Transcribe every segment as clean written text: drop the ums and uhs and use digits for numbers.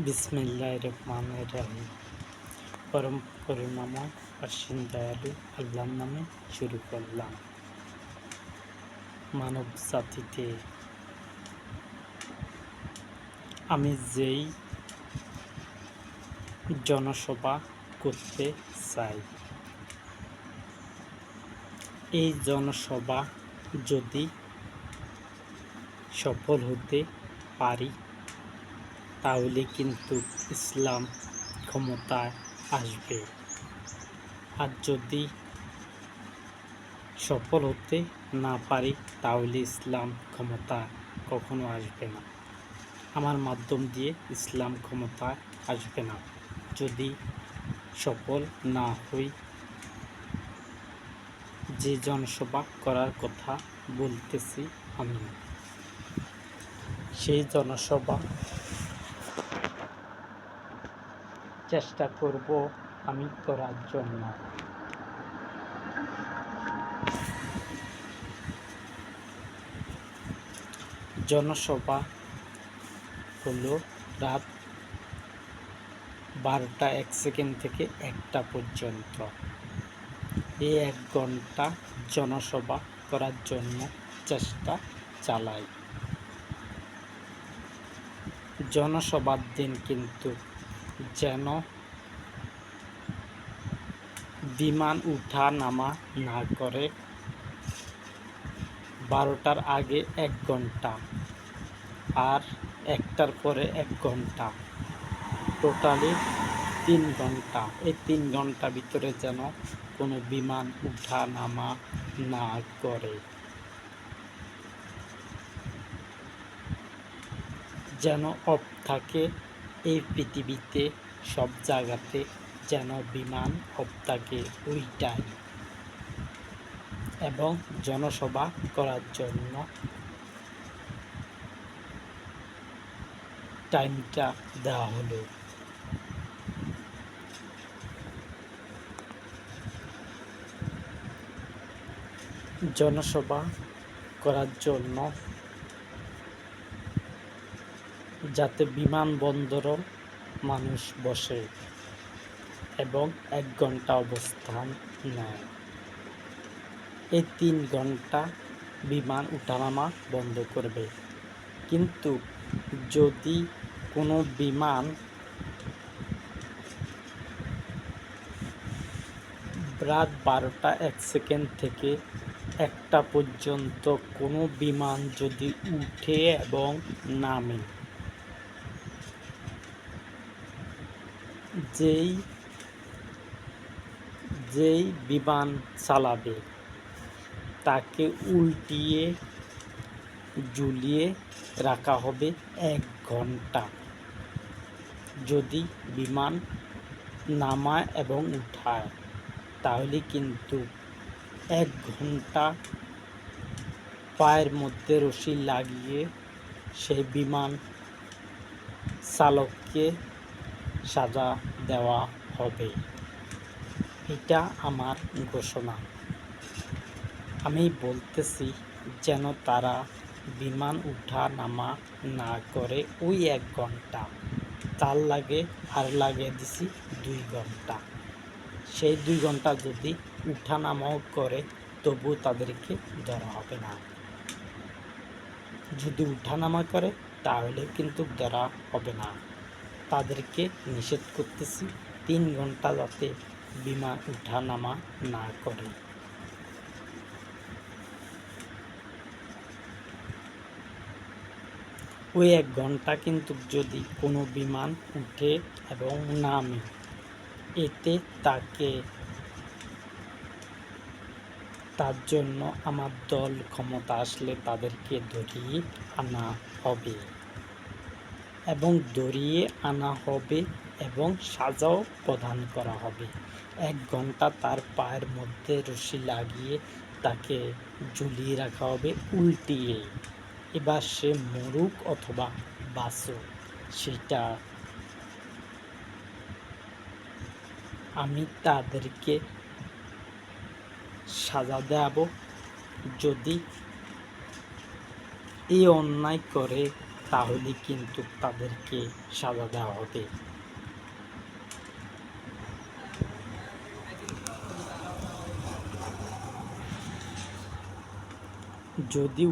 বিসমিল্লাহির রহমানির রহিম। পরম করুণাময় অসীম দয়ালু আল্লাহর নামে শুরু করলাম। মানব জাতিতে আমি যেই জনসভা করতে চাই, এই জনসভা যদি সফল হতে পারি তাহলে কিন্তু ইসলাম ক্ষমতায় আসবে। আর যদি সফল হতে না পারি তাহলে ইসলাম ক্ষমতা কখনো আসবে না। আমার মাধ্যম দিয়ে ইসলাম ক্ষমতায় আসবে না যদি সফল না হই। যে জনসভা করার কথা বলতেছি আমি, সেই জনসভা চেষ্টা করব আমি করার জন্য। জনসভা হলো রাত 12:01 থেকে 1টা পর্যন্ত। এই 1 ঘন্টা জনসভা করার জন্য চেষ্টা চালাই। জনসভার দিন কিন্তু যেন বিমান উঠা নামা না করে। 12টার আগে 1 ঘন্টা আর 1টার পরে 1 ঘন্টা, টোটালি 3 ঘন্টা। এই 3 ঘন্টা ভিতরে যেন কোনো বিমান উঠা নামা না করে, যেন অফ থাকে। এই পৃথিবীতে সব জায়গাতে যেন বিমান অফ থাকে ওই টাইম। এবং জনসভা করার জন্য টাইমটা দেওয়া হলো। জনসভা করার জন্য যাতে বিমানবন্দরও মানুষ বসে এবং 1 ঘন্টা অবস্থান নেয়। এই 3 ঘন্টা বিমান উঠানামা বন্ধ করবে। কিন্তু যদি কোনো বিমান রাত 12:01 থেকে 1টা পর্যন্ত কোনো বিমান যদি উঠে এবং নামে, যেই বিমান চালাবে তাকে উল্টিয়ে ঝুলিয়ে রাখা হবে 1 ঘন্টা। যদি বিমান নামায় এবং উঠায় তাহলে কিন্তু 1 ঘন্টা পায়ের মধ্যে রশি লাগিয়ে সেই বিমান চালককে সাজা দেওয়া হবে। এটা আমার ঘোষণা। আমি বলতেছি যেন তারা বিমান উঠা নামা না করে ওই 1 ঘন্টা। তার লাগে আর লাগিয়ে দিছি 2 ঘন্টা। সেই 2 ঘন্টা যদি উঠা নামাও করে তবু তাদেরকে ধরা হবে না। যদি উঠানামা করে তাহলে কিন্তু ধরা হবে না। তাদেরকে নিষেধ করতেছি 3 ঘন্টা যাতে বিমান উঠানামা না করে। ওই 1 ঘন্টা কিন্তু যদি কোনো বিমান উঠে এবং নামে, এতে তার জন্য আমার দল ক্ষমতা আসলে তাদেরকে ধরিয়ে আনা হবে এবং সাজাও প্রদান করা হবে। 1 ঘন্টা তার পায়ের মধ্যে রশি লাগিয়ে তাকে ঝুলিয়ে রাখা হবে উল্টিয়ে। এবার সে মরুক অথবা বাঁচুক, সেটা আমি তাদেরকে সাজা দেব। যদি এই অন্যায় করে তাহলে কিন্তু তাদেরকে সাজা দেওয়া হবে। যদি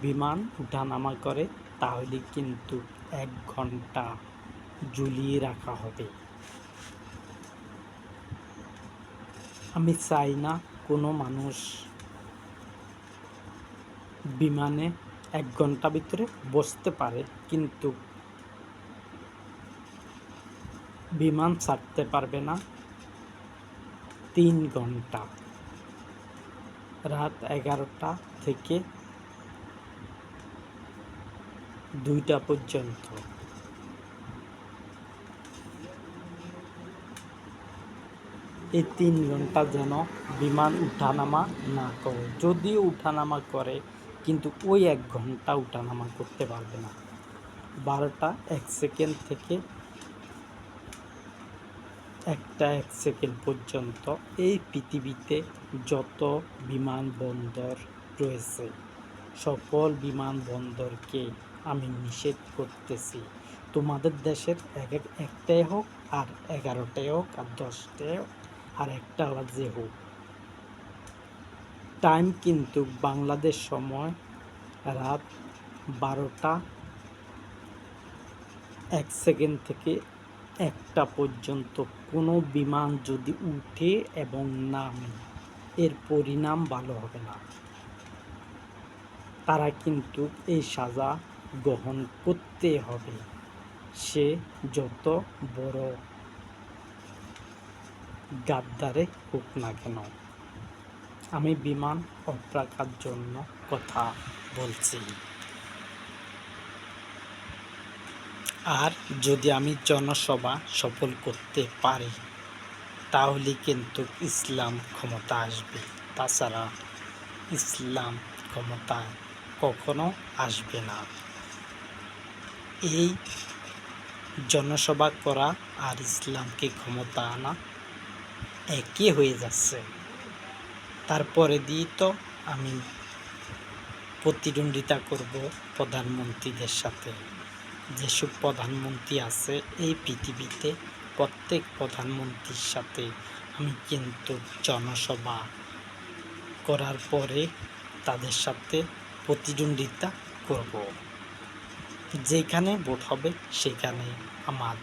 বিমান উঠানামা করে তাহলে কিন্তু 1 ঘন্টা ঝুলিয়ে রাখা হবে। আমি চাই না কোনো মানুষ বিমানে 1 ঘন্টা ভিতরে বসতে পারে, কিন্তু বিমান ছাড়তে পারবে না 3 ঘন্টা, রাত 11টা থেকে 2টা পর্যন্ত। এই 3 ঘন্টা যেন বিমান উঠানামা না করে। যদিও উঠানামা করে কিন্তু ওই 1 ঘন্টা উঠানামা করতে পারবে না। 12টা 1 সেকেন্ড থেকে 1টা 1 সেকেন্ড পর্যন্ত এই পৃথিবীতে যত বিমানবন্দর রয়েছে সকল বিমানবন্দরকে আমি নিষেধ করতেছি। তোমাদের দেশের একটাই হোক, আর 11টাই হোক, আর 10টাই হোক, আর 1টা বাজে হোক, টাইম কিন্তু বাংলাদেশ সময় রাত 12টা 1 সেকেন্ড থেকে 1টা পর্যন্ত কোনো বিমান যদি উঠে এবং নামে এর পরিণাম ভালো হবে না। তারা কিন্তু এই সাজা গ্রহণ করতে হবে, সে যত বড় গাদ্দারে হোক না কেন। আমি বিমান অফ রাখার জন্য কথা বলছি। আর যদি আমি জনসভা সফল করতে পারি তাহলে কিন্তু ইসলাম ক্ষমতা আসবে, তাছাড়া ইসলাম ক্ষমতায় কখনো আসবে না। এই জনসভা করা আর ইসলামকে ক্ষমতা আনা একই হয়ে যাচ্ছে। তারপরে দিয়ে তো আমি প্রতিদ্বন্দ্বিতা করব প্রধানমন্ত্রীদের সাথে। যেসব প্রধানমন্ত্রী আছে এই পৃথিবীতে প্রত্যেক প্রধানমন্ত্রীর সাথে আমি কিন্তু জনসভা করার পরে তাদের সাথে প্রতিদ্বন্দ্বিতা করব। যেখানে ভোট হবে সেখানে আমার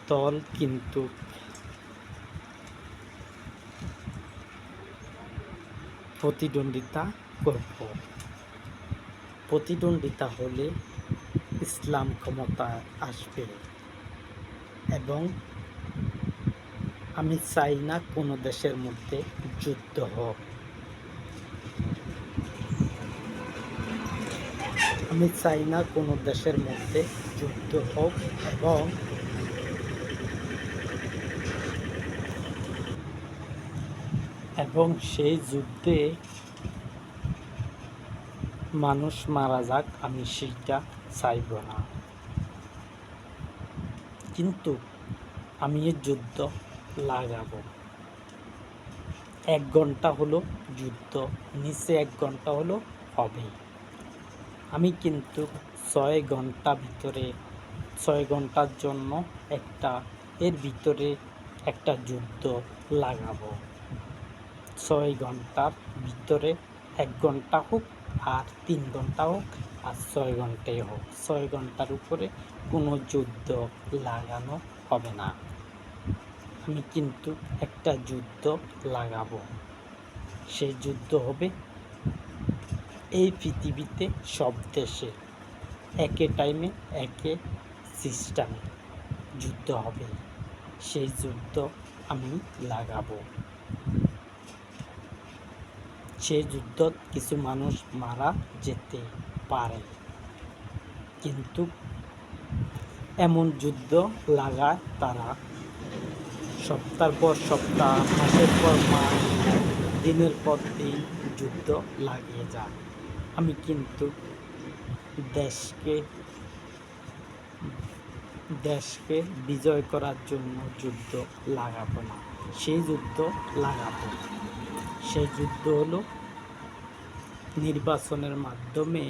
দল কিন্তু প্রতিদ্বন্দ্বিতা করব। প্রতিদ্বন্দ্বিতা হলে ইসলাম ক্ষমতায় আসবে এবং আমি চাই না কোনো দেশের মধ্যে যুদ্ধ হোক। আমি চাই না কোনো দেশের মধ্যে যুদ্ধ হোক এবং সেই যুদ্ধে মানুষ মারা যাক, আমি সেইটা চাইব না। কিন্তু আমি এই যুদ্ধ লাগাবো। 1 ঘন্টা হলো যুদ্ধ, নিচে 1 ঘন্টা হলো হবে। আমি কিন্তু 6 ঘন্টার জন্য এর ভিতরে একটা যুদ্ধ লাগাবো। 6 ঘন্টার ভিতরে 1 ঘন্টা হোক, আর 3 ঘন্টা হোক, আর 6 ঘন্টাই হোক, 6 ঘন্টার উপরে কোনো যুদ্ধ লাগানো হবে না। আমি কিন্তু একটা যুদ্ধ লাগাবো। সেই যুদ্ধ হবে এই পৃথিবীতে সব দেশে একই টাইমে একই সিস্টেমে যুদ্ধ হবে। সেই যুদ্ধ আমি লাগাবো। সেই যুদ্ধ কিছু মানুষ মারা যেতে পারে, কিন্তু এমন যুদ্ধ লাগায় তারা সপ্তাহের পর সপ্তাহ, মাসের পর মাস, দিনের পর দিন যুদ্ধ লাগিয়ে যায়। আমি কিন্তু দেশকে বিজয় করার জন্য যুদ্ধ লাগাবো না, সেই যুদ্ধ লাগাবো। সেই যুদ্ধ হলো নির্বাচনের মাধ্যমে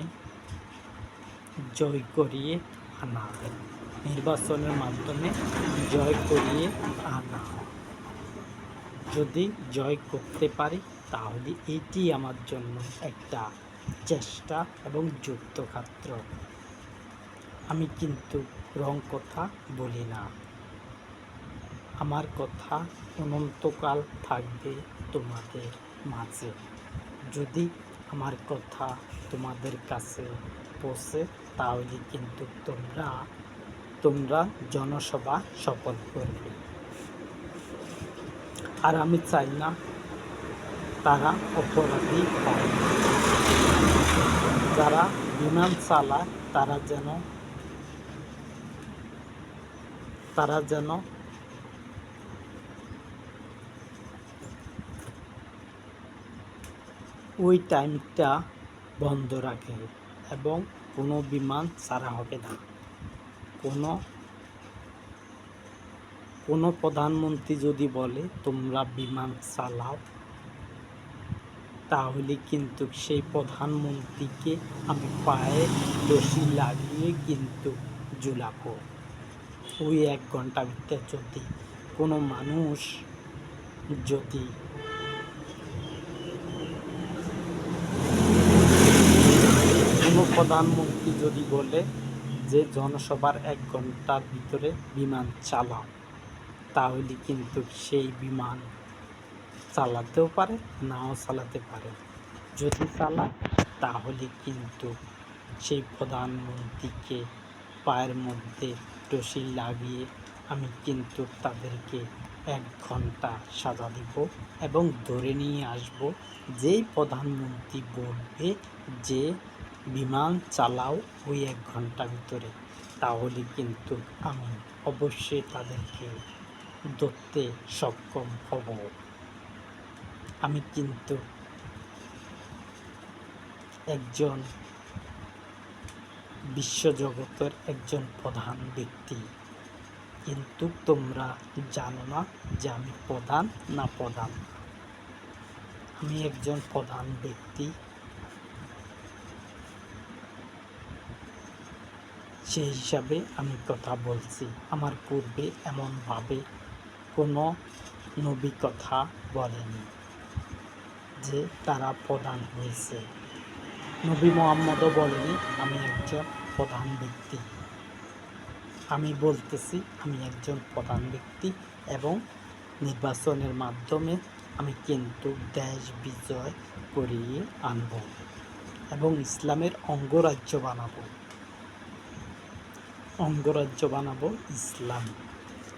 জয় করিয়ে আনা। নির্বাচনের মাধ্যমে জয় করিয়ে আনা। যদি জয় করতে পারি তাহলে এটি আমার জন্য একটা চেষ্টা এবং যুদ্ধক্ষেত্র। আমি কিন্তু রং কথা বলি না। আমার কথা অনন্তকাল থাকবে তোমাদের মাঝে। যদি আমার কথা তোমাদের কাছে পৌঁছে তাহলে কিন্তু তোমরা জনসভা সফল করবে। আর আমি চাই না তারা অপরাধী হয়। যারা বিমান চালায় তারা যেন ওই টাইমটা বন্ধ রাখে এবং কোনো বিমান ছাড়া হবে না। কোনো প্রধানমন্ত্রী যদি বলে তোমরা বিমান চালাও, তাহলে কিন্তু সেই প্রধানমন্ত্রীকে আমি পায়ে রশি লাগিয়ে কিন্তু ঝুলাবো। ওই 1 ঘন্টা ভিতরে যদি কোনো মানুষ যদি কোনো প্রধানমন্ত্রী যদি বলে যে জনসভার 1 ঘন্টার ভিতরে বিমান চালাও, তাহলে কিন্তু সেই বিমান চালাতেও পারে, নাও চালাতে পারে। যদি চালায় তাহলে কিন্তু সেই প্রধানমন্ত্রীকে পায়ের মধ্যে রশি লাগিয়ে আমি কিন্তু তাদেরকে 1 ঘন্টা সাজা দিব এবং ধরে নিয়ে আসব। যেই প্রধানমন্ত্রী বলবে যে বিমান চালাও ওই 1 ঘন্টার ভিতরে, তাহলে কিন্তু আমি অবশ্যই তাদেরকে ধরতে সক্ষম হব। আমি কিন্তু একজন বিশ্বজগতের একজন প্রধান ব্যক্তি, কিন্তু তোমরা জানো না যে আমি প্রধান না প্রধান। আমি একজন প্রধান ব্যক্তি। সেই হিসাবে আমি কথা বলছি। আমার পূর্বে এমনভাবে কোনো নবী কথা বলেনি যে তারা প্রধান হয়েছে। নবী মুহাম্মদও বলেনি আমি একজন প্রধান ব্যক্তি। আমি বলতেছি আমি একজন প্রধান ব্যক্তি এবং নির্বাচনের মাধ্যমে আমি কিন্তু দেশ বিজয় করিয়ে আনব এবং ইসলামের অঙ্গরাজ্য বানাবো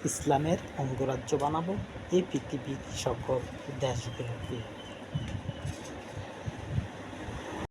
ইসলামের অঙ্গরাজ্য বানাবো এই পৃথিবীর সকল দেশগুলোকে।